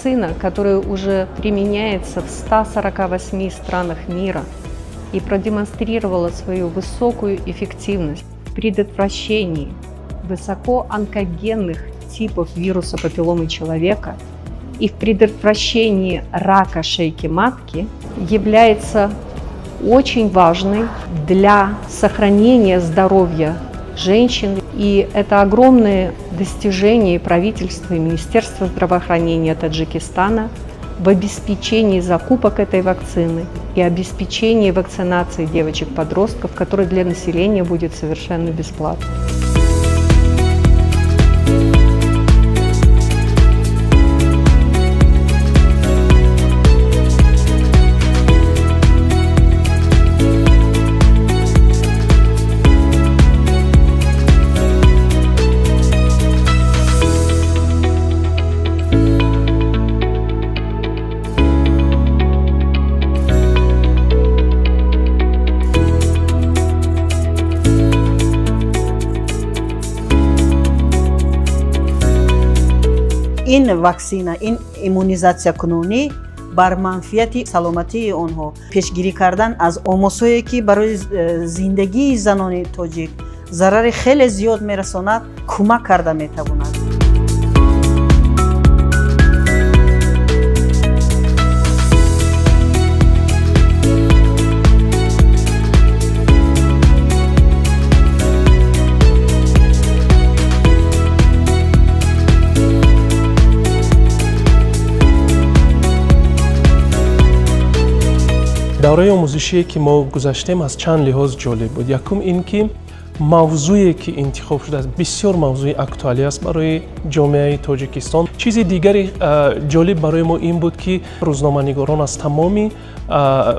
вакцина, которая уже применяется в 148 странах мира и продемонстрировала свою высокую эффективность в предотвращении высокоонкогенных типов вируса папилломы человека и в предотвращении рака шейки матки, является очень важной для сохранения здоровья женщин. И это огромное достижение правительства и Министерства здравоохранения Таджикистана в обеспечении закупок этой вакцины и обеспечении вакцинации девочек-подростков, которая для населения будет совершенно бесплатной. این واکسینه، این ایمونیزاسیا کنونی بر منفیت سلامتی آنها پیشگیری کردن از آموزهایی که برای زندگی زنان تاجیک ضرر خیلی زیاد میرساند کمک کرده میتواند. دورای آموزشی که ما گذاشتیم از چند لحاظ جالب بود. یکم این که موضوعی که انتخاب شده است بسیار موضوع اکتوالی است برای جامعه تاجیکستان. چیز دیگری جالب برای ما این بود که روزنامه‌نگاران از تمامی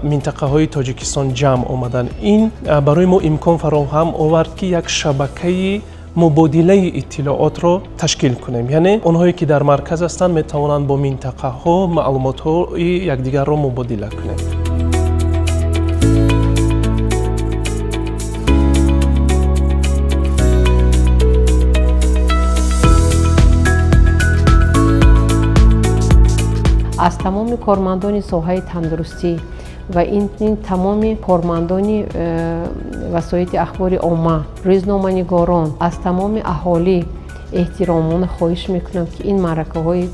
منطقه های تاجیکستان جمع آمدن. این برای ما امکان فراهم آورد که یک شبکه مبادله اطلاعات را تشکیل کنیم. یعنی اونهایی که در مرکز هستند می توانند با منطقه ها معلومات های یکدیگر را مبادله کنیم. از تمام کارمندان ساحه تندرستی و این تمام کارمندان وسایل اخبار عامه، روزنامه‌نگاران، از تمام اهالی احترامانه خواهش میکنم که این معرکه های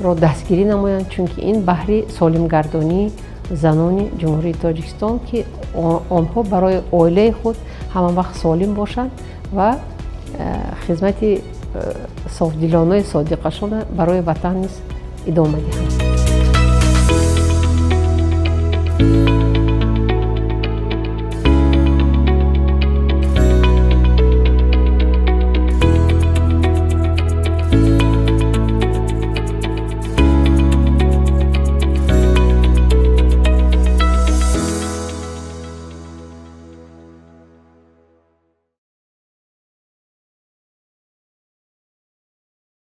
را دستگیری نمایند، چون که این بهره سالمگردانی زنان جمهوری تاجیکستان که آنها برای عائله خود همه وقت سالم باشند و خدمت صافدلانه صادقشان برای وطن ادامه دهند.